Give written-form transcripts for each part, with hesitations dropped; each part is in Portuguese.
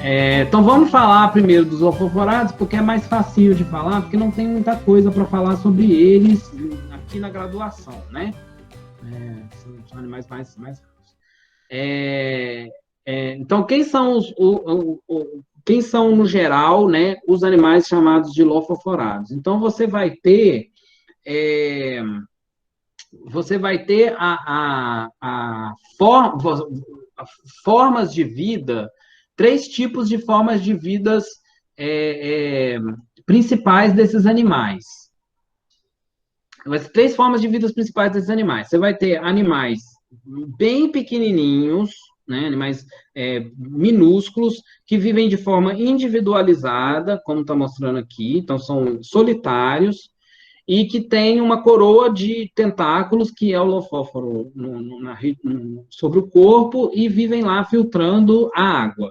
Então vamos falar primeiro dos lofosforados, porque é mais fácil de falar, porque não tem muita coisa para falar sobre eles aqui na graduação, né? São animais mais raros. Então, quem são, no geral, né, os animais chamados de lofosforados? Então, você vai ter formas de vida, três tipos de formas de vidas principais desses animais. Mas três formas de vidas principais desses animais. Você vai ter animais bem pequenininhos, né, animais minúsculos, que vivem de forma individualizada, como está mostrando aqui, então são solitários, e que tem uma coroa de tentáculos, que é o lofóforo sobre o corpo, e vivem lá filtrando a água.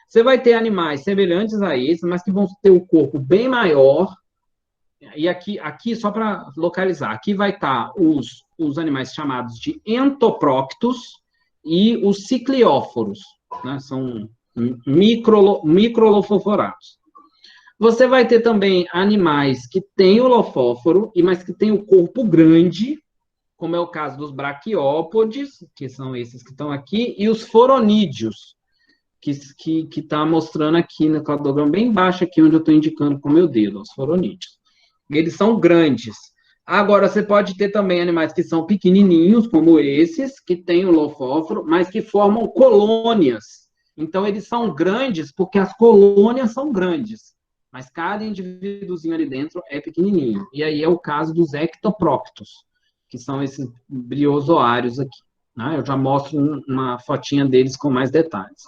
Você vai ter animais semelhantes a esses, mas que vão ter o corpo bem maior, e aqui só para localizar, aqui vai estar os animais chamados de entopróctos e os ciclióforos, né? São microlofoforados. Você vai ter também animais que têm o lofóforo, mas que têm o corpo grande, como é o caso dos braquiópodes, que são esses que estão aqui, e os foronídeos, que está mostrando aqui no cladograma bem baixo, aqui onde eu estou indicando com o meu dedo, os foronídeos. Eles são grandes. Agora, você pode ter também animais que são pequenininhos, como esses, que têm o lofóforo, mas que formam colônias. Então, eles são grandes porque as colônias são grandes, mas cada indivíduozinho ali dentro é pequenininho. E aí é o caso dos ectopróctos, que são esses briozoários aqui, né? Eu já mostro uma fotinha deles com mais detalhes.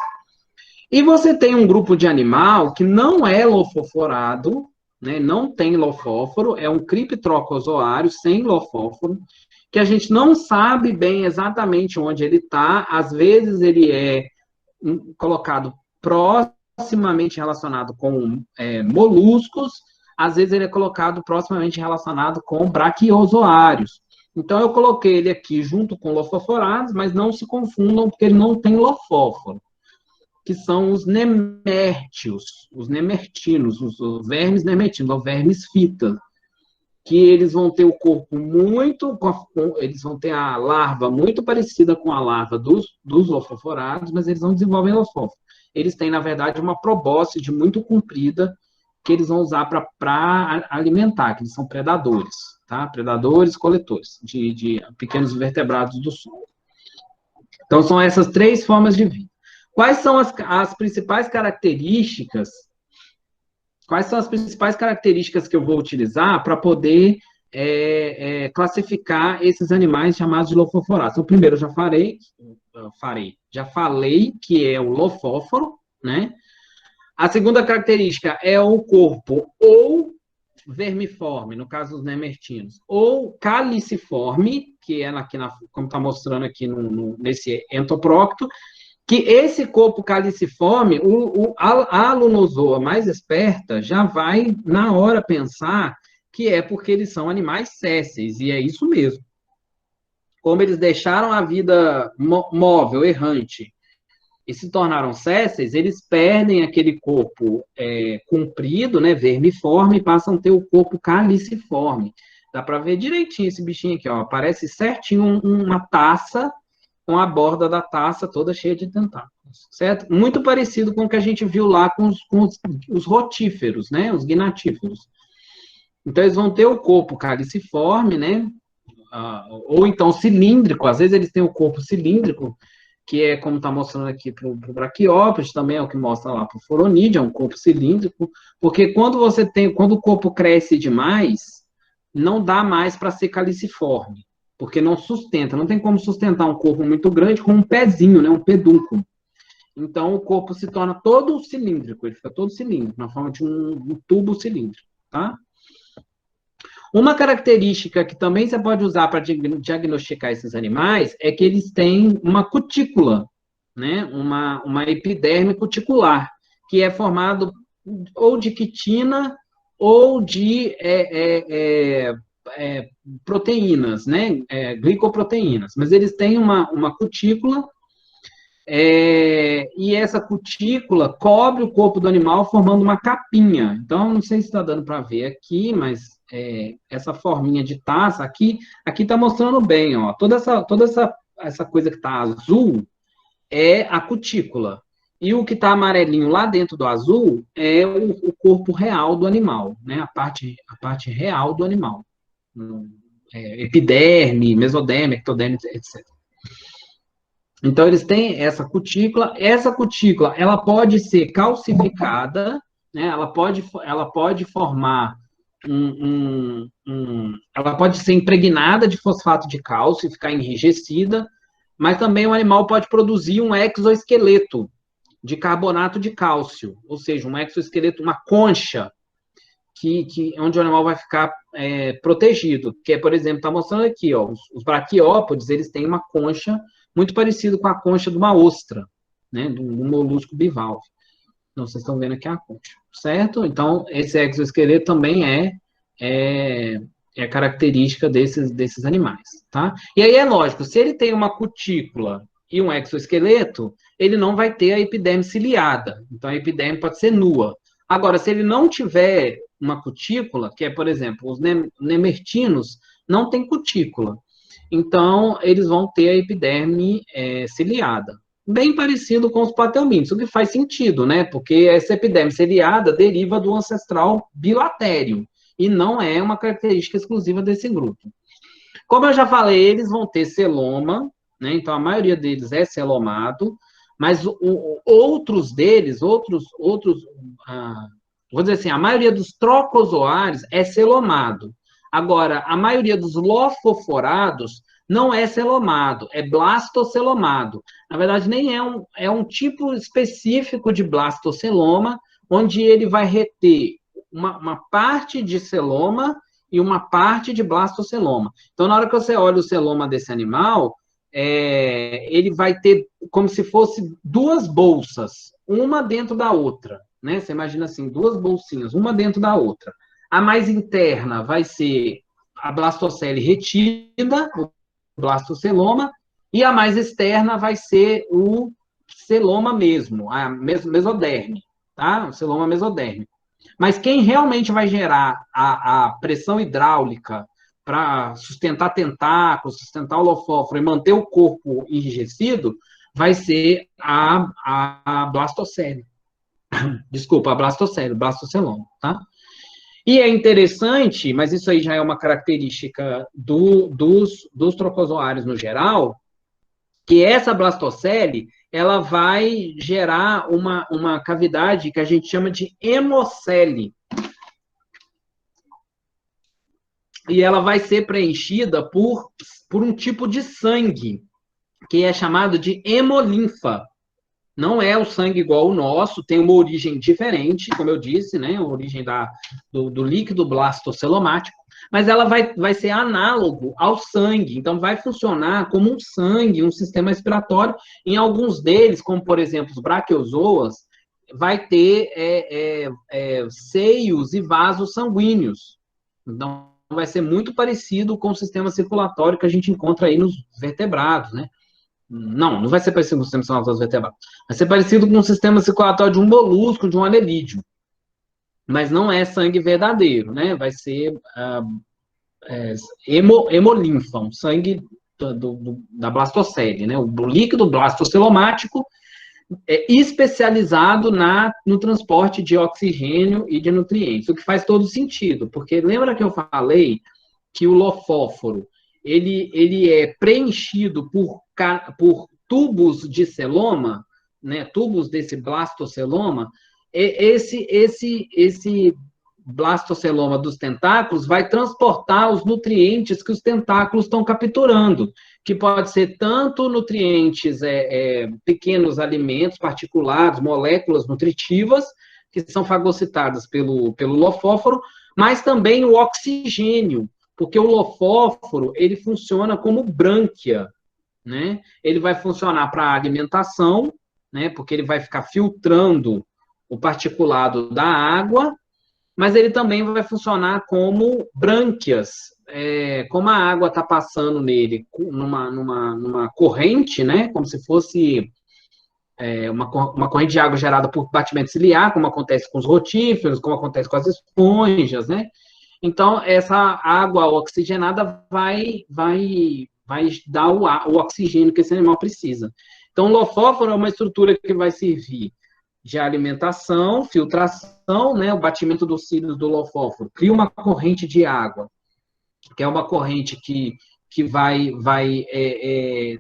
E você tem um grupo de animal que não é lofosforado, né? Não tem lofóforo, é um criptrocozoário sem lofóforo, que a gente não sabe bem exatamente onde ele está. Às vezes ele é colocado proximamente relacionado com moluscos, às vezes ele é colocado proximamente relacionado com brachiozoários. Então, eu coloquei ele aqui junto com lofosforados, mas não se confundam, porque ele não tem lofóforo, que são os nemértios, os nemertinos, os vermes nemertinos, ou vermes fita, que eles vão ter o corpo eles vão ter a larva muito parecida com a larva dos lofosforados, mas eles não desenvolvem lofóforo. Eles têm, na verdade, uma probóscide muito comprida, que eles vão usar para alimentar, que eles são predadores, tá? Predadores, coletores de pequenos vertebrados do solo. Então, são essas três formas de vida. Quais são as principais características? Quais são as principais características que eu vou utilizar para poder classificar esses animais chamados de lofosforados? Então, primeiro, já falei que é o lofóforo, né? A segunda característica é o corpo ou vermiforme, no caso dos nemertinos, ou caliciforme, que é como está mostrando aqui nesse entoprócto, que esse corpo caliciforme, a alunozoa mais esperta já vai, na hora, pensar que é porque eles são animais sésseis, e é isso mesmo. Como eles deixaram a vida móvel, errante, e se tornaram sésseis, eles perdem aquele corpo comprido, né, vermiforme, e passam a ter o corpo caliciforme. Dá para ver direitinho esse bichinho aqui, ó. Parece certinho uma taça, com a borda da taça toda cheia de tentáculos, certo? Muito parecido com o que a gente viu lá com os rotíferos, né? Os gnatíferos. Então, eles vão ter o corpo caliciforme, né? Ou então cilíndrico. Às vezes, eles têm o corpo cilíndrico, que é como está mostrando aqui para o braquiópodes, também é o que mostra lá para o foronídeo, é um corpo cilíndrico, porque quando o corpo cresce demais, não dá mais para ser caliciforme, porque não sustenta, não tem como sustentar um corpo muito grande com um pezinho, né, um pedúnculo. Então, o corpo se torna todo cilíndrico, ele fica todo cilíndrico, na forma de um tubo cilíndrico, tá? Uma característica que também você pode usar para diagnosticar esses animais é que eles têm uma cutícula, né? Uma epiderme cuticular, que é formado ou de quitina ou de proteínas, né? Glicoproteínas. Mas eles têm uma cutícula E essa cutícula cobre o corpo do animal formando uma capinha. Então, não sei se está dando para ver aqui, mas essa forminha de taça aqui está mostrando bem, ó. Essa coisa que está azul é a cutícula. E o que está amarelinho lá dentro do azul é o corpo real do animal, né? A parte real do animal. Epiderme, mesoderme, ectoderme, etc. Então, eles têm essa cutícula. Essa cutícula, ela pode ser calcificada, né? Ela pode formar ela pode ser impregnada de fosfato de cálcio e ficar enrijecida, mas também o animal pode produzir um exoesqueleto de carbonato de cálcio, ou seja, um exoesqueleto, uma concha, onde o animal vai ficar protegido, que é, por exemplo, está mostrando aqui, ó, os braquiópodes, eles têm uma concha muito parecida com a concha de uma ostra, né, de um molusco bivalve. Então, vocês estão vendo aqui a concha, certo? Então, esse exoesqueleto também é característica desses animais, tá? E aí é lógico, se ele tem uma cutícula e um exoesqueleto, ele não vai ter a epiderme ciliada, então a epiderme pode ser nua. Agora, se ele não tiver uma cutícula, que é, por exemplo, os nemertinos não têm cutícula, então eles vão ter a epiderme ciliada. Bem parecido com os plateumintes, o que faz sentido, né? Porque essa epiderme ciliada deriva do ancestral bilatério, e não é uma característica exclusiva desse grupo. Como eu já falei, eles vão ter celoma, né? Então a maioria deles é celomado, mas outros deles, vou dizer assim, a maioria dos trocozoários é celomado. Agora, a maioria dos lofoforados não é celomado, é blastocelomado. Na verdade, nem é um tipo específico de blastoceloma, onde ele vai reter uma parte de celoma e uma parte de blastoceloma. Então, na hora que você olha o celoma desse animal, ele vai ter como se fosse duas bolsas, uma dentro da outra, né? Você imagina assim, duas bolsinhas, uma dentro da outra. A mais interna vai ser a blastocele retida, o blastoceloma, e a mais externa vai ser o celoma mesmo, a mesoderme, tá? O celoma mesoderme. Mas quem realmente vai gerar a pressão hidráulica para sustentar tentáculos, sustentar o lofóforo e manter o corpo enrijecido, vai ser a blastocele. Desculpa, a blastocele, blastoceloma, tá? E é interessante, mas isso aí já é uma característica dos trocozoários no geral, que essa blastocele, ela vai gerar uma cavidade que a gente chama de hemocele. E ela vai ser preenchida por um tipo de sangue, que é chamado de hemolinfa. Não é o sangue igual o nosso, tem uma origem diferente, como eu disse, né? A origem do líquido blastocelomático, mas ela vai ser análogo ao sangue, então vai funcionar como um sangue, um sistema respiratório. Em alguns deles, como por exemplo os braquiozoas, vai ter seios e vasos sanguíneos. Então, vai ser muito parecido com o sistema circulatório que a gente encontra aí nos vertebrados, né? Não vai ser parecido com o sistema circulatório dos vertebrados. Vai ser parecido com o sistema circulatório de um molusco, de um anelídeo. Mas não é sangue verdadeiro, né? Vai ser hemolinfa, um sangue da blastocele, né? O líquido blastocelomático especializado no transporte de oxigênio e de nutrientes, o que faz todo sentido, porque lembra que eu falei que o lofóforo ele é preenchido por tubos de celoma, né, tubos desse blastoceloma. Esse blastoceloma dos tentáculos vai transportar os nutrientes que os tentáculos estão capturando, que pode ser tanto nutrientes, pequenos alimentos particulados, moléculas nutritivas, que são fagocitadas pelo lofóforo, mas também o oxigênio, porque o lofóforo, ele funciona como brânquia, né? Ele vai funcionar para alimentação, né? Porque ele vai ficar filtrando o particulado da água, mas ele também vai funcionar como brânquias, como a água está passando nele numa corrente, né? Como se fosse uma corrente de água gerada por batimento ciliar, como acontece com os rotíferos, como acontece com as esponjas, né? Então, essa água oxigenada vai dar o oxigênio que esse animal precisa. Então, o lofóforo é uma estrutura que vai servir de alimentação, filtração, né? O batimento dos cílios do lofóforo cria uma corrente de água, que é uma corrente que vai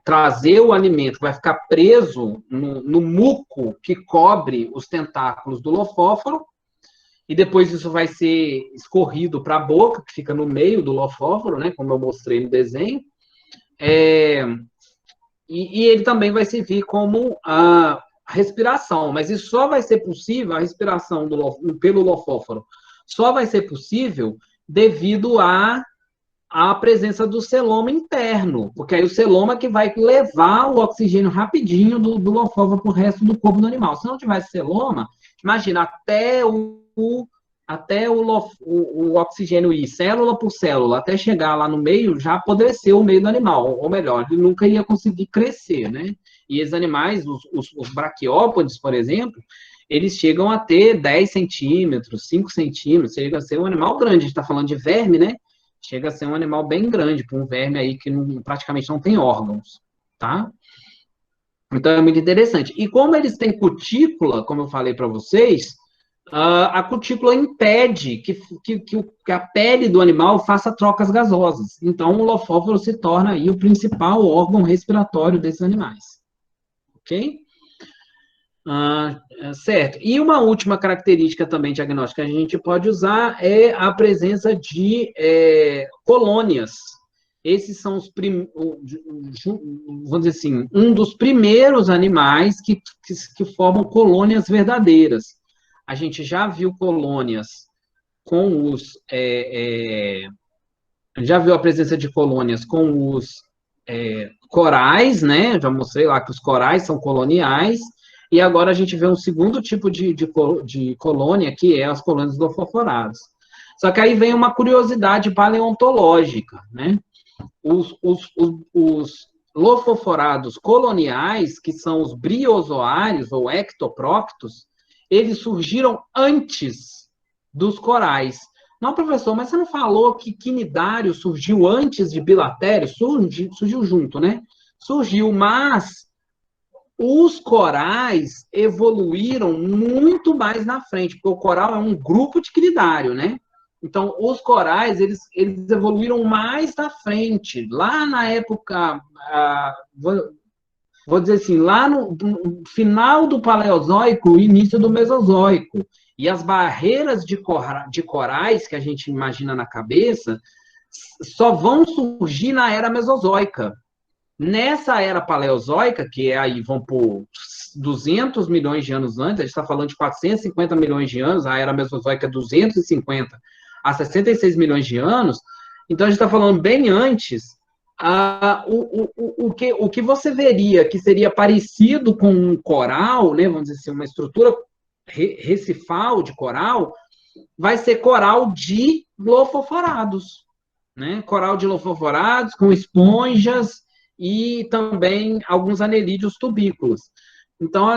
trazer o alimento, vai ficar preso no muco que cobre os tentáculos do lofóforo, e depois isso vai ser escorrido para a boca, que fica no meio do lofóforo, né, como eu mostrei no desenho, e ele também vai servir como a respiração, mas isso só vai ser possível, a respiração pelo lofóforo, só vai ser possível devido a presença do celoma interno, porque aí o celoma que vai levar o oxigênio rapidinho do lofóforo para o resto do corpo do animal. Se não tivesse celoma, imagina, até o oxigênio ir célula por célula, até chegar lá no meio, já apodreceu o meio do animal, ou melhor, ele nunca ia conseguir crescer, né? E esses animais, os braquiópodes, por exemplo, eles chegam a ter 10 centímetros, 5 centímetros, chega a ser um animal grande, a gente está falando de verme, né? Chega a ser um animal bem grande, para um verme aí que praticamente não tem órgãos, tá? Então é muito interessante. E como eles têm cutícula, como eu falei para vocês, a cutícula impede que a pele do animal faça trocas gasosas. Então o lofóforo se torna aí o principal órgão respiratório desses animais. Ok? Certo. E uma última característica também diagnóstica que a gente pode usar é a presença de colônias. Esses são vamos dizer assim, um dos primeiros animais que formam colônias verdadeiras. A gente já viu colônias com os... já viu a presença de colônias com os corais, né? Já mostrei lá que os corais são coloniais, e agora a gente vê um segundo tipo de colônia, que é as colônias lofosforadas. Só que aí vem uma curiosidade paleontológica, né? Os lofosforados coloniais, que são os briozoários ou ectopróctos, eles surgiram antes dos corais. Não, professor, mas você não falou que quinidário surgiu antes de bilatério? Surgiu junto, né? Surgiu, mas os corais evoluíram muito mais na frente, porque o coral é um grupo de quinidário, né? Então, os corais, eles evoluíram mais na frente, lá na época, vou dizer assim, lá no final do Paleozoico, início do Mesozoico. E as barreiras de corais que a gente imagina na cabeça só vão surgir na era Mesozoica. Nessa era Paleozoica, que é aí, vão por 200 milhões de anos antes, a gente está falando de 450 milhões de anos, a era Mesozoica é 250 a 66 milhões de anos, então a gente está falando bem antes. O que você veria que seria parecido com um coral, né, vamos dizer assim, uma estrutura recifal de coral, vai ser coral de lofosforados, né? Coral de lofosforados com esponjas e também alguns anelídeos tubículos. Então,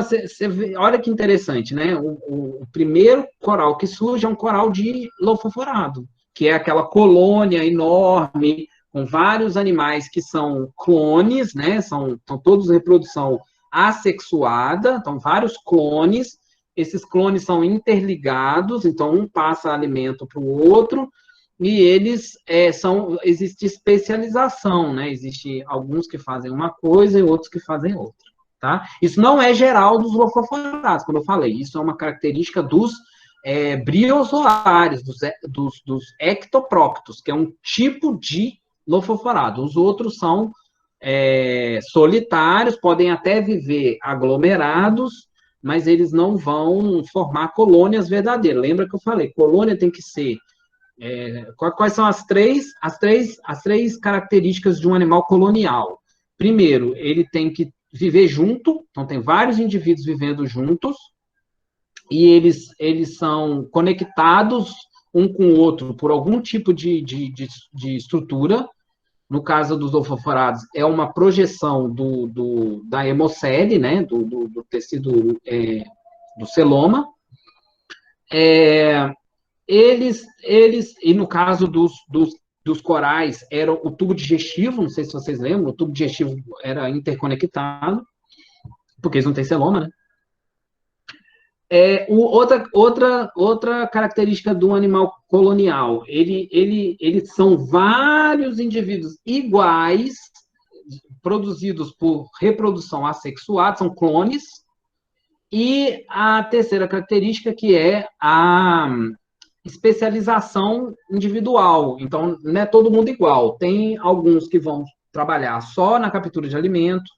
olha que interessante, né? O primeiro coral que surge é um coral de lofosforado, que é aquela colônia enorme com vários animais que são clones, né? São todos reprodução assexuada, então vários clones. Esses clones são interligados, então um passa alimento para o outro, e eles existe especialização, né? Existe alguns que fazem uma coisa e outros que fazem outra, tá? Isso não é geral dos lofosforados, como eu falei, isso é uma característica dos briozoários, dos ectopróctos, que é um tipo de lofosforado. Os outros são solitários, podem até viver aglomerados, mas eles não vão formar colônias verdadeiras. Lembra que eu falei, colônia tem que ser... quais são as três características de um animal colonial? Primeiro, ele tem que viver junto, então tem vários indivíduos vivendo juntos, e eles são conectados um com o outro por algum tipo de estrutura, No caso dos ofoforados, é uma projeção da hemocele, né, do tecido do celoma. E no caso dos corais, era o tubo digestivo, não sei se vocês lembram, o tubo digestivo era interconectado, porque eles não têm celoma, né? Outra característica do animal colonial, eles são vários indivíduos iguais, produzidos por reprodução assexuada, são clones, e a terceira característica, que é a especialização individual. Então, não é todo mundo igual. Tem alguns que vão trabalhar só na captura de alimento,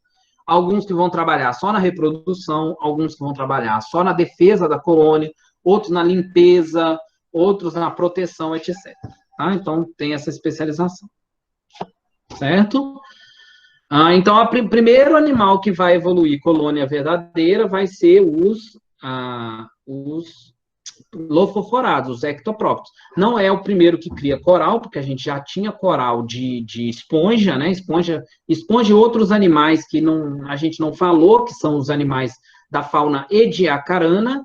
alguns que vão trabalhar só na reprodução, alguns que vão trabalhar só na defesa da colônia, outros na limpeza, outros na proteção, etc. Tá? Então, tem essa especialização. Certo? Então, o primeiro animal que vai evoluir colônia verdadeira vai ser os lofoforados, os ectopróctos. Não é o primeiro que cria coral, porque a gente já tinha coral de esponja, né? Esponja e outros animais que a gente não falou, que são os animais da fauna ediacarana,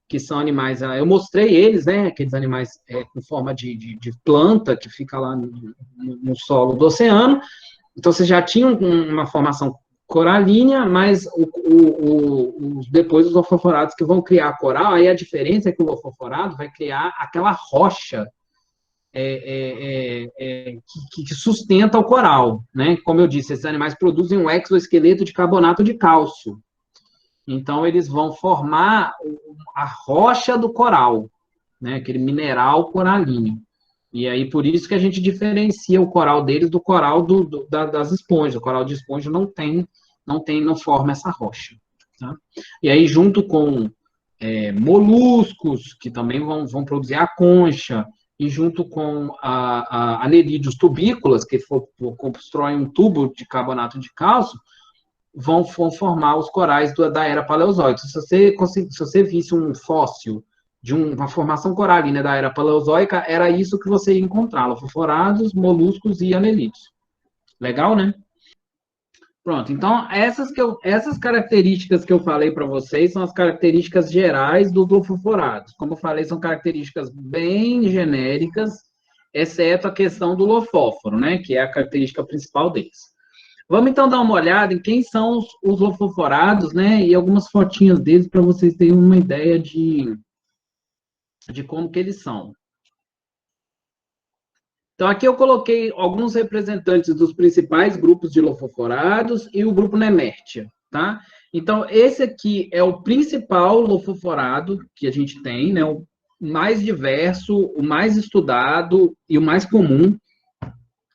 que são animais, eu mostrei eles, né? Aqueles animais com forma de planta, que fica lá no solo do oceano. Então, você já tinha uma formação coralínea, mas depois os lofoforados que vão criar coral, aí a diferença é que o lofoforado vai criar aquela rocha que sustenta o coral, né? Como eu disse, esses animais produzem um exoesqueleto de carbonato de cálcio. Então, eles vão formar a rocha do coral, né? Aquele mineral coralíneo. E aí, por isso que a gente diferencia o coral deles do coral das esponjas. O coral de esponja não forma essa rocha. Tá? E aí, junto com moluscos, que também vão produzir a concha, e junto com anelídeos tubícolas, que constroem um tubo de carbonato de cálcio, vão formar os corais da era paleozoica. Se você visse um fóssil de uma formação coralina da era paleozoica, era isso que você ia encontrar: lofoforados, moluscos e anelídeos. Legal, né? Pronto, então essas características que eu falei para vocês são as características gerais dos lofoforados. Como eu falei, são características bem genéricas, exceto a questão do lofóforo, né, que é a característica principal deles. Vamos então dar uma olhada em quem são os lofoforados, né, e algumas fotinhas deles para vocês terem uma ideia de como que eles são. Então, aqui eu coloquei alguns representantes dos principais grupos de lofoforados e o grupo Nemertia, tá? Então, esse aqui é o principal lofoforado que a gente tem, né? O mais diverso, o mais estudado e o mais comum,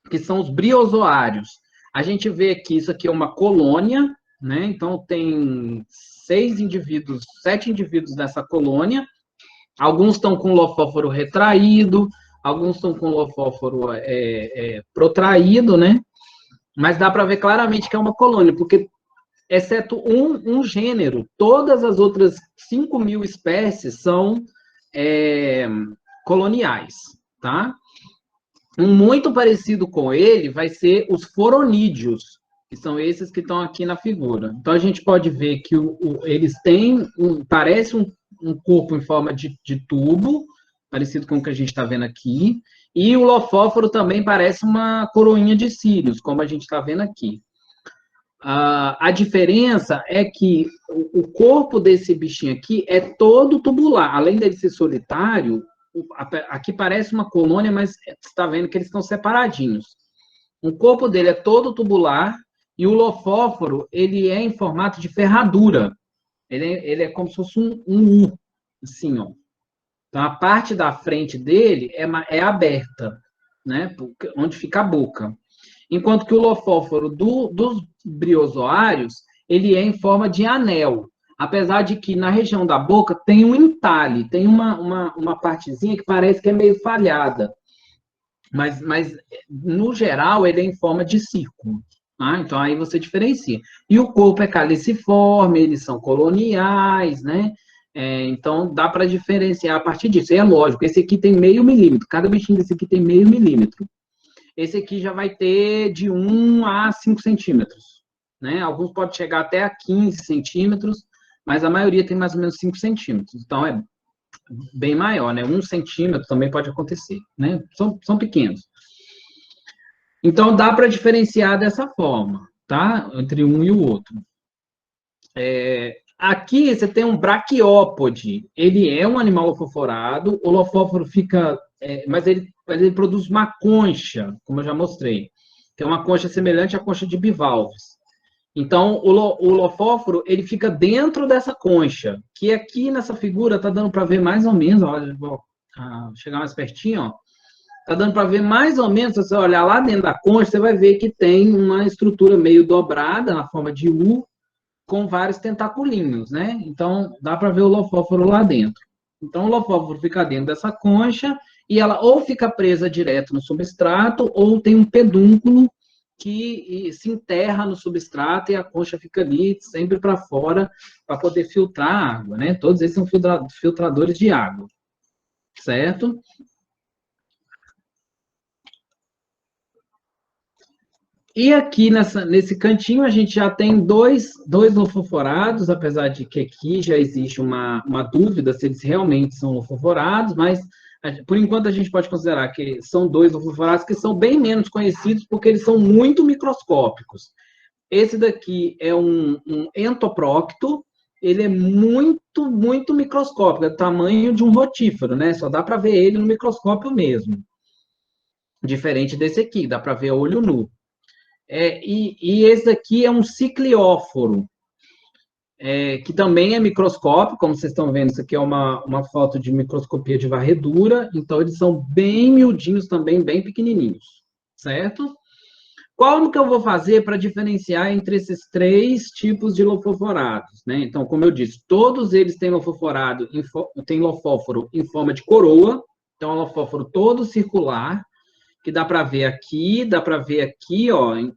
que são os briozoários. A gente vê que isso aqui é uma colônia, né? Então, tem 7 indivíduos nessa colônia. Alguns estão com lofóforo retraído, alguns estão com lofóforo protraído, né? Mas dá para ver claramente que é uma colônia, porque, exceto um gênero, todas as outras 5.000 espécies são coloniais, tá? Um muito parecido com ele vai ser os foronídeos, que são esses que estão aqui na figura. Então, a gente pode ver que eles têm, parece um corpo em forma de tubo, parecido com o que a gente está vendo aqui, e o lofóforo também parece uma coroinha de cílios, como a gente está vendo aqui. A diferença é que o corpo desse bichinho aqui é todo tubular, além dele ser solitário, aqui parece uma colônia, mas você está vendo que eles estão separadinhos. O corpo dele é todo tubular, e o lofóforo, ele é em formato de ferradura. Ele é como se fosse um U, assim, ó. Então, a parte da frente dele é aberta, né? Onde fica a boca. Enquanto que o lofóforo dos briozoários, ele é em forma de anel. Apesar de que na região da boca tem um entalhe, tem uma partezinha que parece que é meio falhada. Mas no geral, ele é em forma de círculo. Tá? Então, aí você diferencia. E o corpo é caliciforme, eles são coloniais, né? Então, dá para diferenciar a partir disso. E é lógico, esse aqui tem meio milímetro. Cada bichinho desse aqui tem meio milímetro. esse aqui já vai ter de 1 a 5 centímetros, né? Alguns podem chegar até a 15 centímetros, mas a maioria tem mais ou menos 5 centímetros. Então, é bem maior, né? 1 centímetro também pode acontecer, né? São pequenos. Então, dá para diferenciar dessa forma, tá? Entre um e o outro. Aqui você tem um braquiópode. Ele é um animal lofóforado. O lofóforo fica... mas ele produz uma concha, como eu já mostrei. Que é uma concha semelhante à concha de bivalves. Então, o lofóforo, ele fica dentro dessa concha, que aqui nessa figura está dando para ver mais ou menos, olha, vou chegar mais pertinho, ó. Está dando para ver mais ou menos, se você olhar lá dentro da concha, você vai ver que tem uma estrutura meio dobrada, na forma de U, com vários tentaculinhos, né? Então, dá para ver o lofóforo lá dentro. Então, o lofóforo fica dentro dessa concha e ela ou fica presa direto no substrato ou tem um pedúnculo que se enterra no substrato e a concha fica ali sempre para fora para poder filtrar a água, né? Todos eles são filtradores de água, certo? E aqui nesse cantinho a gente já tem dois lofoforados, apesar de que aqui já existe uma dúvida se eles realmente são lofoforados, mas por enquanto a gente pode considerar que são dois lofoforados que são bem menos conhecidos porque eles são muito microscópicos. Esse daqui é um entoprocto, ele é muito, muito microscópico, é do tamanho de um rotífero, né? Só dá para ver ele no microscópio mesmo. Diferente desse aqui, dá para ver a olho nu. E esse daqui é um ciclióforo, que também é microscópio, como vocês estão vendo, isso aqui é uma foto de microscopia de varredura, então eles são bem miudinhos também, bem pequenininhos, certo? Como que eu vou fazer para diferenciar entre esses três tipos de lofoforados, né? Então, como eu disse, todos eles têm têm lofóforo em forma de coroa, então é um lofóforo todo circular, que dá para ver aqui, ó, em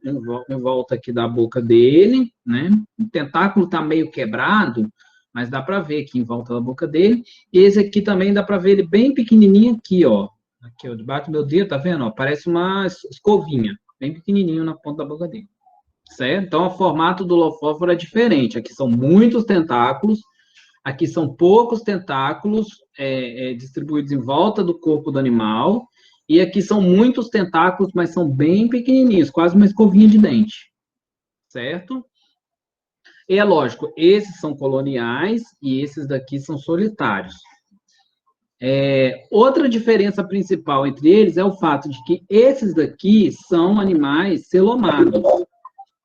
volta aqui da boca dele, né? O tentáculo está meio quebrado, mas dá para ver aqui em volta da boca dele. E esse aqui também dá para ver ele bem pequenininho aqui, ó. Aqui, ó, debaixo do meu dedo, tá vendo? Ó, parece uma escovinha, bem pequenininho na ponta da boca dele. Certo? Então, o formato do lofóforo é diferente. Aqui são muitos tentáculos, aqui são poucos tentáculos distribuídos em volta do corpo do animal, e aqui são muitos tentáculos, mas são bem pequenininhos, quase uma escovinha de dente, certo? E é lógico, esses são coloniais e esses daqui são solitários. Outra diferença principal entre eles é o fato de que esses daqui são animais celomados.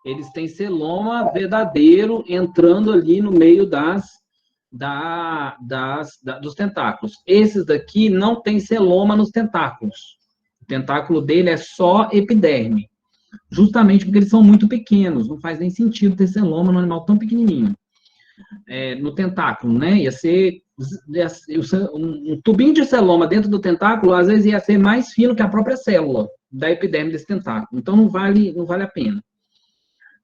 Eles têm celoma verdadeiro entrando ali no meio dos tentáculos. Esses daqui não tem celoma nos tentáculos. O tentáculo dele é só epiderme. Justamente porque eles são muito pequenos. Não faz nem sentido ter celoma num animal tão pequenininho. No tentáculo, né? Ia ser um tubinho de celoma dentro do tentáculo, às vezes ia ser mais fino que a própria célula da epiderme desse tentáculo. Então, não vale a pena.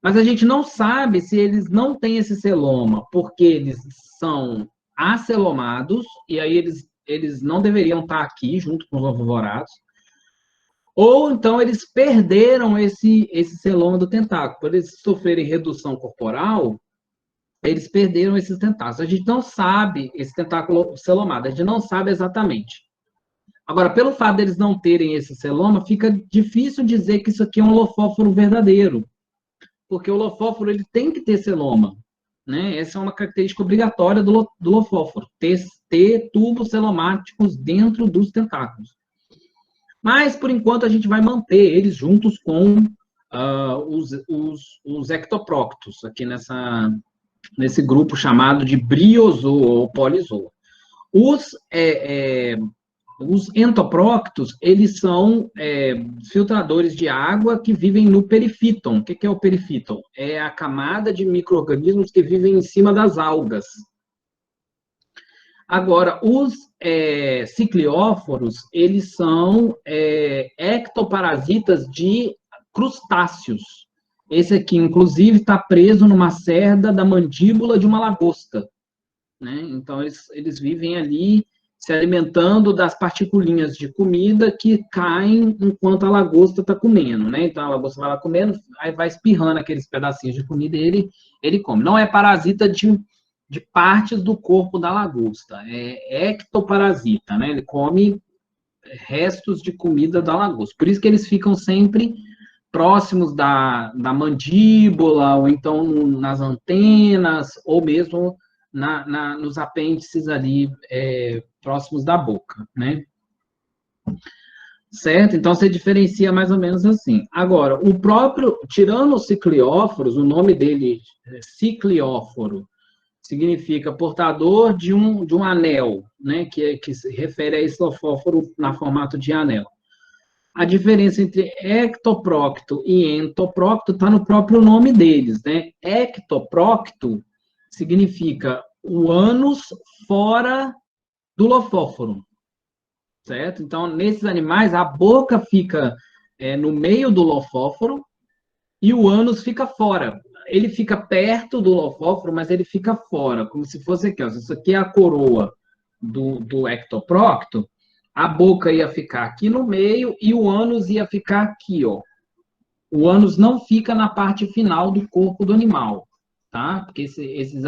Mas a gente não sabe se eles não têm esse celoma, porque eles são acelomados, e aí eles não deveriam estar aqui junto com os lofoforados, ou então eles perderam esse celoma do tentáculo. Por eles sofrerem redução corporal, eles perderam esses tentáculos. A gente não sabe esse tentáculo celomado, a gente não sabe exatamente. Agora, pelo fato deles não terem esse celoma, fica difícil dizer que isso aqui é um lofóforo verdadeiro, porque o lofóforo ele tem que ter celoma, né? Essa é uma característica obrigatória do lofóforo, ter tubos celomáticos dentro dos tentáculos. Mas, por enquanto, a gente vai manter eles juntos com os ectoproctos, aqui nesse grupo chamado de briozoa ou polizoa. Os entoproctos, eles são filtradores de água que vivem no perifíton. O que é o perifíton? É a camada de micro-organismos que vivem em cima das algas. Agora, os ciclióforos, eles são ectoparasitas de crustáceos. Esse aqui, inclusive, está preso numa cerda da mandíbula de uma lagosta, né? Então, eles vivem ali se alimentando das particulinhas de comida que caem enquanto a lagosta está comendo, né? Então, a lagosta vai lá comendo, aí vai espirrando aqueles pedacinhos de comida e ele come. Não é parasita de partes do corpo da lagosta, é ectoparasita, né? Ele come restos de comida da lagosta. Por isso que eles ficam sempre próximos da mandíbula, ou então nas antenas, ou mesmo nos apêndices ali próximos da boca, né? Certo? Então, você diferencia mais ou menos assim. Agora, o próprio, tirando os ciclióforos, o nome dele é ciclióforo, significa portador de um anel, né? Que se refere a esse lofóforo na formato de anel. A diferença entre ectoprócto e entoprócto está no próprio nome deles, né? Ectoprócto significa o ânus fora do lofóforo, certo? Então, nesses animais, a boca fica no meio do lofóforo e o ânus fica fora. Ele fica perto do lofóforo, mas ele fica fora, como se fosse aqui. Ó. Isso aqui é a coroa do ectoprócto, a boca ia ficar aqui no meio e o ânus ia ficar aqui, ó. O ânus não fica na parte final do corpo do animal, tá? Porque esses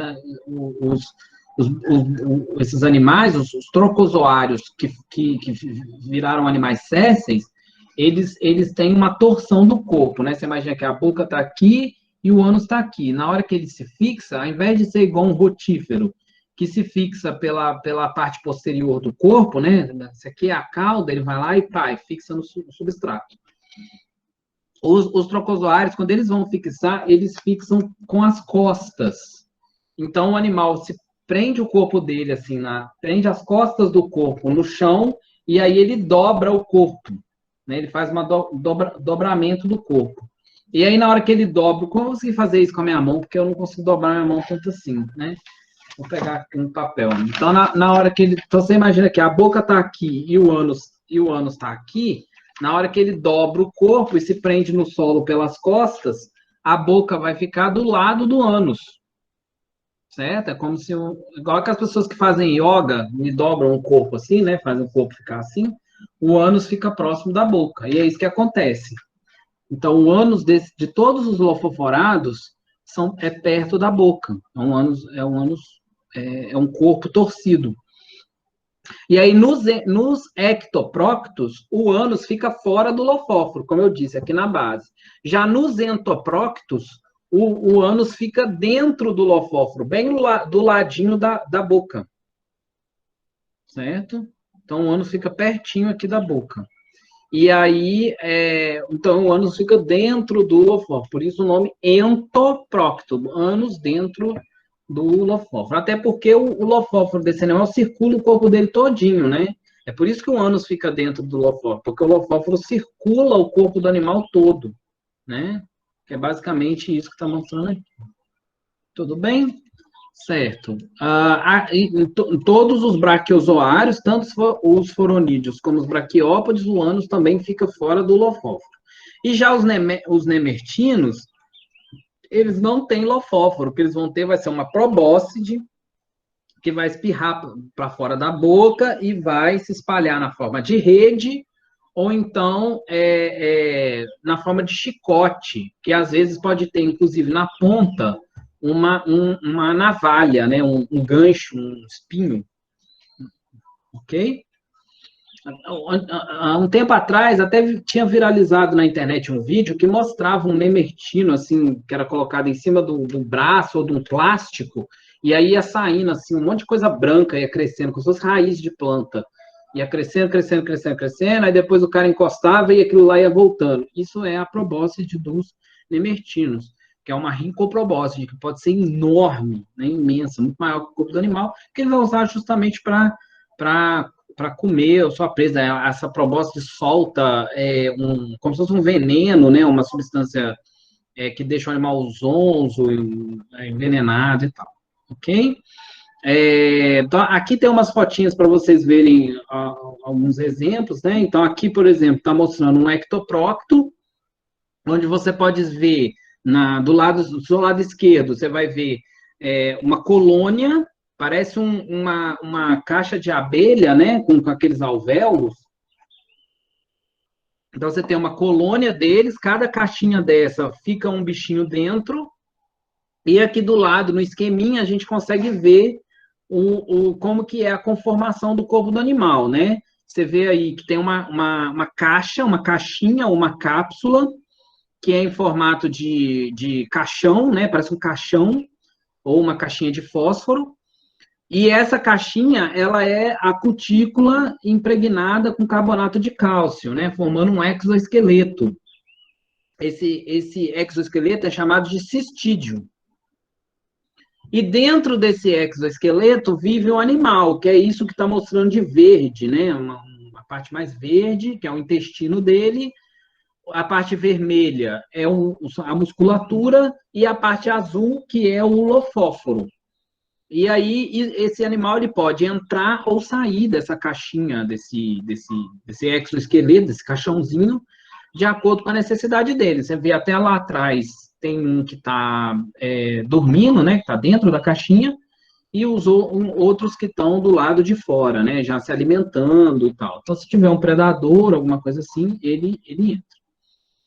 animais, os trocozoários que viraram animais sésseis, eles têm uma torção do corpo, né? Você imagina que a boca está aqui e o ânus está aqui. Na hora que ele se fixa, ao invés de ser igual um rotífero, que se fixa pela parte posterior do corpo, né? Isso aqui é a cauda, ele vai lá e pá, fixa no substrato. Os trocozoários, quando eles vão fixar, eles fixam com as costas. Então, o animal se prende o corpo dele, assim, prende as costas do corpo no chão, e aí ele dobra o corpo. Né? Ele faz um dobramento do corpo. E aí, na hora que ele dobra, como eu consegui fazer isso com a minha mão? Porque eu não consigo dobrar minha mão tanto assim, né? Vou pegar aqui um papel. Então, na hora que ele... Então, você imagina que a boca está aqui e o ânus está aqui. Na hora que ele dobra o corpo e se prende no solo pelas costas, a boca vai ficar do lado do ânus. Certo? É como se... Igual que as pessoas que fazem yoga e dobram o corpo assim, né? Fazem o corpo ficar assim. O ânus fica próximo da boca. E é isso que acontece. Então, o ânus de todos os lofoforados é perto da boca. É um corpo torcido. E aí, nos ectopróctos, o ânus fica fora do lofóforo, como eu disse, aqui na base. Já nos entopróctos, o ânus fica dentro do lofóforo, bem do ladinho da boca. Certo? Então, o ânus fica pertinho aqui da boca. E aí, então, o ânus fica dentro do lofóforo. Por isso o nome entoprócto, ânus dentro do lofóforo. Até porque o lofóforo desse animal circula o corpo dele todinho, né? É por isso que o ânus fica dentro do lofóforo, porque o lofóforo circula o corpo do animal todo, né? Que é basicamente isso que está mostrando aqui. Tudo bem? Certo. Em todos os brachiozoários, tanto os foronídeos como os braquiópodes, o ânus também fica fora do lofóforo. E já os nemertinos, eles não têm lofóforo. O que eles vão ter vai ser uma probóscide, que vai espirrar para fora da boca e vai se espalhar na forma de rede, ou então na forma de chicote, que às vezes pode ter, inclusive, na ponta, uma navalha, né? um gancho, um espinho. Ok? Há um tempo atrás, até tinha viralizado na internet um vídeo que mostrava um nemertino, assim, que era colocado em cima do braço ou de um plástico, e aí ia saindo, assim, um monte de coisa branca, ia crescendo, como se fosse raiz de planta. Ia crescendo, crescendo, crescendo, crescendo, aí depois o cara encostava e aquilo lá ia voltando. Isso é a probóscide dos nemertinos, que é uma rincoprobóscide, que pode ser enorme, né, imensa, muito maior que o corpo do animal, que ele vai usar justamente para comer a sua presa. Essa probóscide solta como se fosse um veneno, né, uma substância que deixa o animal zonzo, envenenado e tal, ok? Então, aqui tem umas fotinhas para vocês verem alguns exemplos, né? Então, aqui, por exemplo, está mostrando um ectoprócto, onde você pode ver, do seu lado esquerdo, você vai ver uma colônia Parece uma caixa de abelha, né? Com aqueles alvéolos. Então, você tem uma colônia deles, cada caixinha dessa fica um bichinho dentro, e aqui do lado, no esqueminha, a gente consegue ver como que é a conformação do corpo do animal, né? Você vê aí que tem uma caixa, uma caixinha, uma cápsula, que é em formato de caixão, né? Parece um caixão, ou uma caixinha de fósforo. E essa caixinha, ela é a cutícula impregnada com carbonato de cálcio, né? Formando um exoesqueleto. Esse exoesqueleto é chamado de cistídio. E dentro desse exoesqueleto vive um animal, que é isso que está mostrando de verde, né? Uma parte mais verde, que é o intestino dele, a parte vermelha é a musculatura, e a parte azul, que é o lofóforo. E aí, esse animal ele pode entrar ou sair dessa caixinha, desse exoesqueleto, desse caixãozinho, de acordo com a necessidade dele. Você vê até lá atrás, tem um que está dormindo, né, que está dentro da caixinha, e os outros que estão do lado de fora, né, já se alimentando e tal. Então, se tiver um predador, alguma coisa assim, ele entra.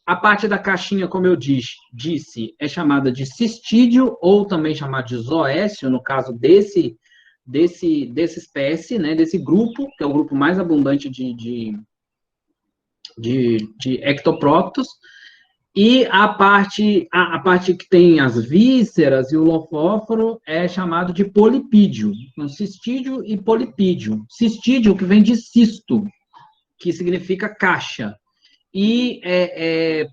A parte da caixinha, como eu disse, é chamada de cistídio, ou também chamada de zoécio, no caso dessa espécie, né, desse grupo, que é o grupo mais abundante de ectopróctos. E a parte que tem as vísceras e o lofóforo é chamado de polipídio. Então, cistídio e polipídio. Cistídio, que vem de cisto, que significa caixa. E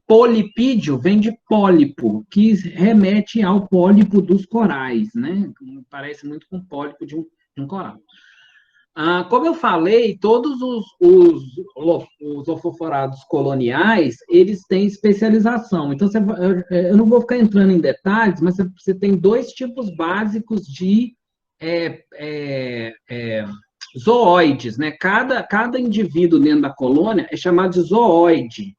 polipídio vem de pólipo, que remete ao pólipo dos corais, né? Parece muito com o pólipo de um coral. Como eu falei, todos os ofosforados coloniais, eles têm especialização. Então, eu não vou ficar entrando em detalhes, mas você tem dois tipos básicos de zooides, né? Cada indivíduo dentro da colônia é chamado de zooide.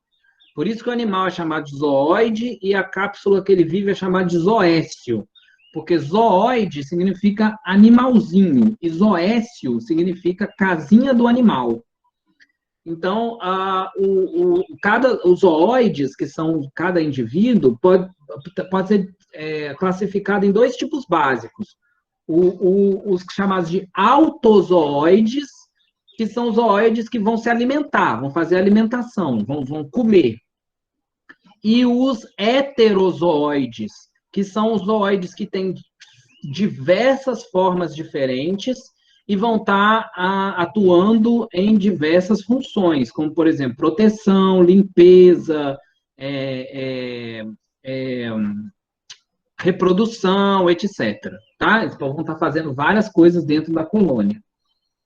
Por isso que o animal é chamado de zooide e a cápsula que ele vive é chamada de zoécio. Porque zooide significa animalzinho e zoécio significa casinha do animal. Então, os zooides, que são cada indivíduo, pode ser classificado em dois tipos básicos. Os chamados de autozooides, que são zooides que vão se alimentar, vão fazer alimentação, vão comer. E os heterozooides, que são os zooides que têm diversas formas diferentes e vão estar atuando em diversas funções, como, por exemplo, proteção, limpeza, reprodução, etc. Tá? Eles vão estar fazendo várias coisas dentro da colônia.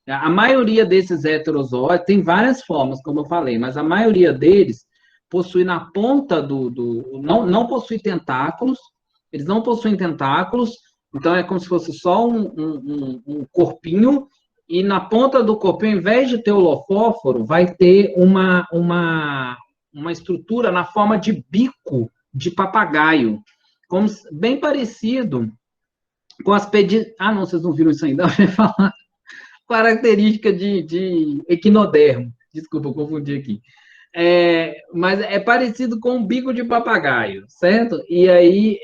A maioria desses heterozooides tem várias formas, como eu falei, mas a maioria deles possui na ponta não possui tentáculos, eles não possuem tentáculos, então é como se fosse só um corpinho, e na ponta do corpinho, ao invés de ter o lofóforo, vai ter uma estrutura na forma de bico de papagaio, bem parecido com as não, vocês não viram isso ainda, eu ia falar característica de equinodermo. Desculpa, eu confundi aqui. Mas é parecido com o bico de papagaio, certo? E aí,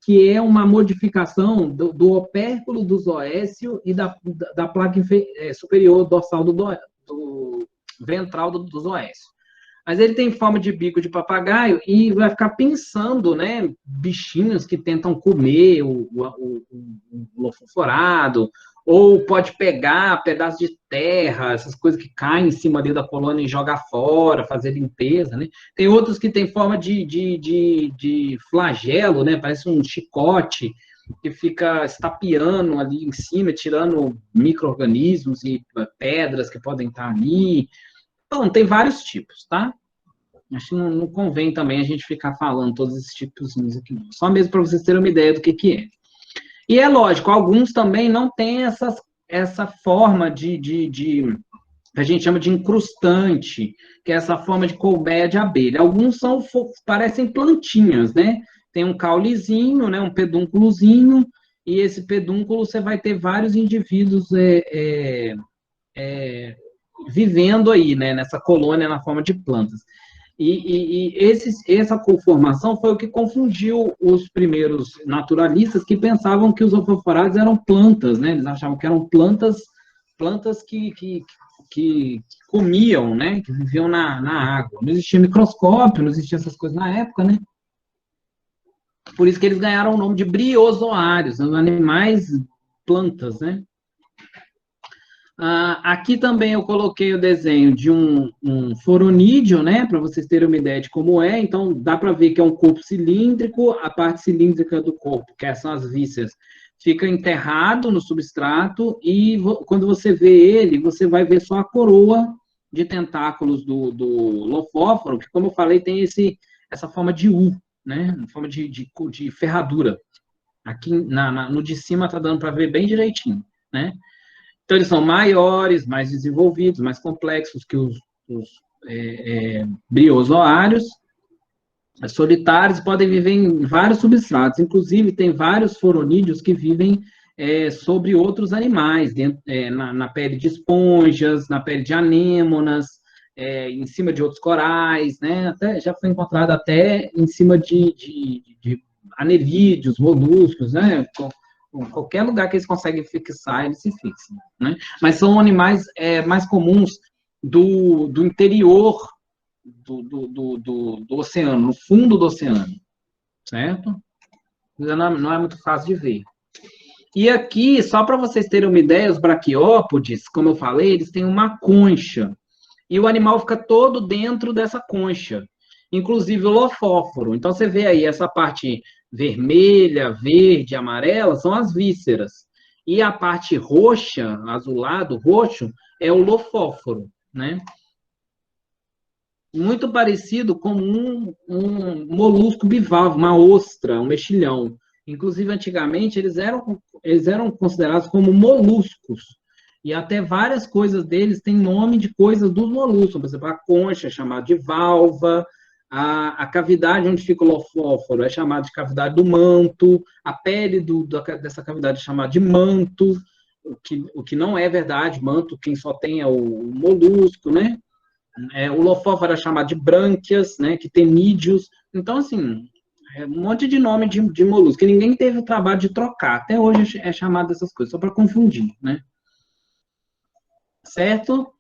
que é uma modificação do opérculo do zoécio e da placa superior dorsal do ventral do zoécio. Mas ele tem forma de bico de papagaio e vai ficar pensando, né, bichinhos que tentam comer o lofosforado, ou pode pegar pedaços de terra, essas coisas que caem em cima ali da colônia e jogar fora, fazer limpeza, né? Tem outros que têm forma de flagelo, né? Parece um chicote que fica estapeando ali em cima, tirando micro-organismos e pedras que podem estar ali. Então, tem vários tipos, tá? Acho que não convém também a gente ficar falando todos esses tipos aqui, não. Só mesmo para vocês terem uma ideia do que é. E é lógico, alguns também não têm essa forma que a gente chama de incrustante, que é essa forma de colmeia de abelha. Alguns parecem plantinhas, né? Tem um caulezinho, né? Um pedúnculozinho, e esse pedúnculo você vai ter vários indivíduos vivendo aí, né, nessa colônia na forma de plantas. Essa conformação foi o que confundiu os primeiros naturalistas que pensavam que os ofoforados eram plantas, né? Eles achavam que eram plantas que comiam, né? Que viviam na água. Não existia microscópio, não existia essas coisas na época, né? Por isso que eles ganharam o nome de briozoários, animais plantas, né? Aqui também eu coloquei o desenho de um foronídeo, né, para vocês terem uma ideia de como é. Então, dá para ver que é um corpo cilíndrico, a parte cilíndrica do corpo, que são as vísceras, fica enterrado no substrato, e quando você vê ele, você vai ver só a coroa de tentáculos do lofóforo, que, como eu falei, tem essa forma de U, né, forma de ferradura. Aqui no de cima está dando para ver bem direitinho, né? Então, eles são maiores, mais desenvolvidos, mais complexos que os briozoários. Solitários podem viver em vários substratos. Inclusive, tem vários foronídeos que vivem sobre outros animais, na pele de esponjas, na pele de anêmonas, em cima de outros corais, né? Até, já foi encontrado até em cima de anelídeos, moluscos, né? Qualquer lugar que eles conseguem fixar, eles se fixam, né? Mas são animais mais comuns do interior do oceano, no fundo do oceano, certo? Não é muito fácil de ver. E aqui, só para vocês terem uma ideia, os braquiópodes, como eu falei, eles têm uma concha, e o animal fica todo dentro dessa concha, inclusive o lofóforo. Então, você vê aí essa parte vermelha, verde, amarela, são as vísceras. E a parte roxa, azulado, roxo, é o lofóforo, né? Muito parecido com um molusco bivalvo, uma ostra, um mexilhão. Inclusive, antigamente, eles eram considerados como moluscos. E até várias coisas deles têm nome de coisas dos moluscos. Por exemplo, a concha é chamada de valva, a cavidade onde fica o lofóforo é chamada de cavidade do manto, a pele dessa cavidade é chamada de manto, o que não é verdade, manto, quem só tem é o molusco, né? O lofóforo era chamado de brânquias, né? Quitemídeos. Então, assim, um monte de nome de molusco, que ninguém teve o trabalho de trocar. Até hoje é chamado dessas coisas, só para confundir, né? Certo?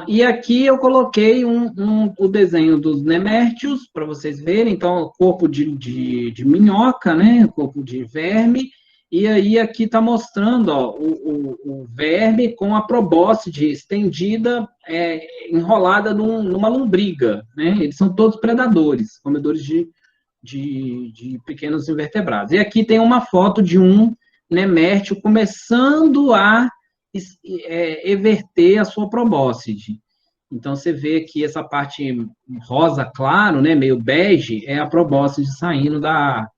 E aqui eu coloquei o desenho dos nemértios, para vocês verem. Então, corpo de minhoca, né? Corpo de verme. E aí aqui está mostrando ó, o verme com a probóscide estendida, enrolada numa lombriga, né? Eles são todos predadores, comedores de pequenos invertebrados. E aqui tem uma foto de um nemértio começando a everter a sua probóscide. Então, você vê aqui essa parte rosa claro, né, meio bege, é a probóscide saindo da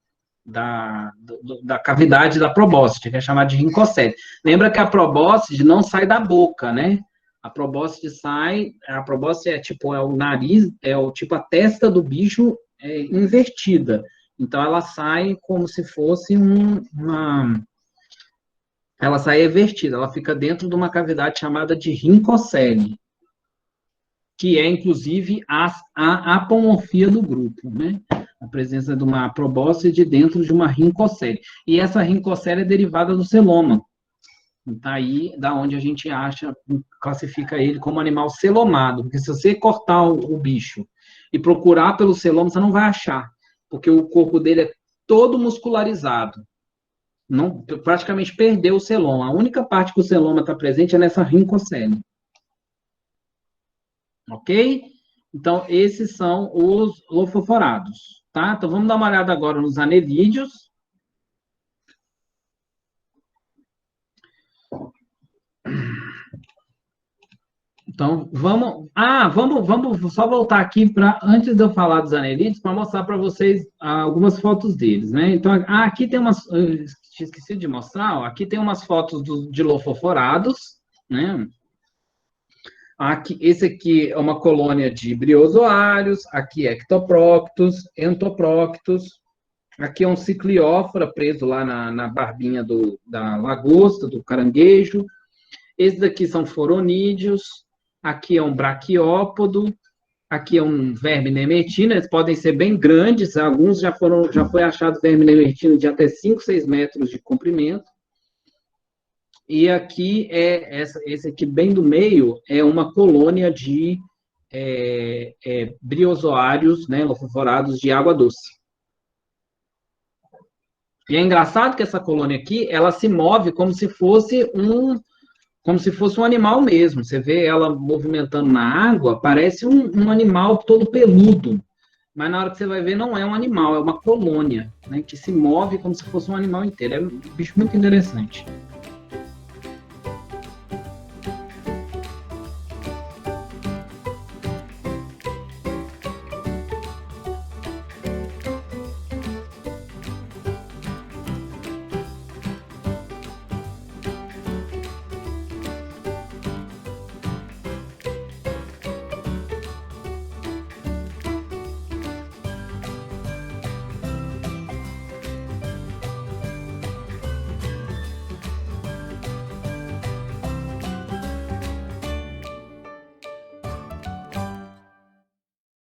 cavidade da probóscide, que é chamada de rincocete. Lembra que a probóscide não sai da boca, né? A probóscide é o nariz, a testa do bicho invertida. Então, ela sai como se fosse ela sai invertida, ela fica dentro de uma cavidade chamada de rincocele, que é, inclusive, a apomorfia do grupo, né? A presença de uma probóscide dentro de uma rincocele. E essa rincocele é derivada do celoma. Tá aí da onde a gente classifica ele como animal celomado, porque se você cortar o bicho e procurar pelo celoma, você não vai achar, porque o corpo dele é todo muscularizado. Não, praticamente perdeu o celoma. A única parte que o celoma está presente é nessa rincocele. Ok? Então, esses são os lofoforados, tá? Então, vamos dar uma olhada agora nos anelídeos. Então, vamos só voltar aqui antes de eu falar dos anelídeos, para mostrar para vocês algumas fotos deles, né? Então, aqui tem umas, esqueci de mostrar, ó, aqui tem umas fotos de lofoforados, né? Esse aqui é uma colônia de briozoários, aqui é ectopróctos, entopróctos, Aqui é um cicliófora preso lá na barbinha da lagosta, do caranguejo. Esses daqui são foronídeos. Aqui é um braquiópodo. Aqui é um verme nemertino. Eles podem ser bem grandes. Alguns já foi achado verme nemertino de até 5, 6 metros de comprimento. E aqui esse aqui bem do meio é uma colônia de briozoários, né, lofoforados de água doce. E é engraçado que essa colônia aqui, ela se move como se fosse um animal mesmo. Você vê ela movimentando na água, parece um animal todo peludo. Mas na hora que você vai ver, não é um animal, é uma colônia, né, que se move como se fosse um animal inteiro. É um bicho muito interessante.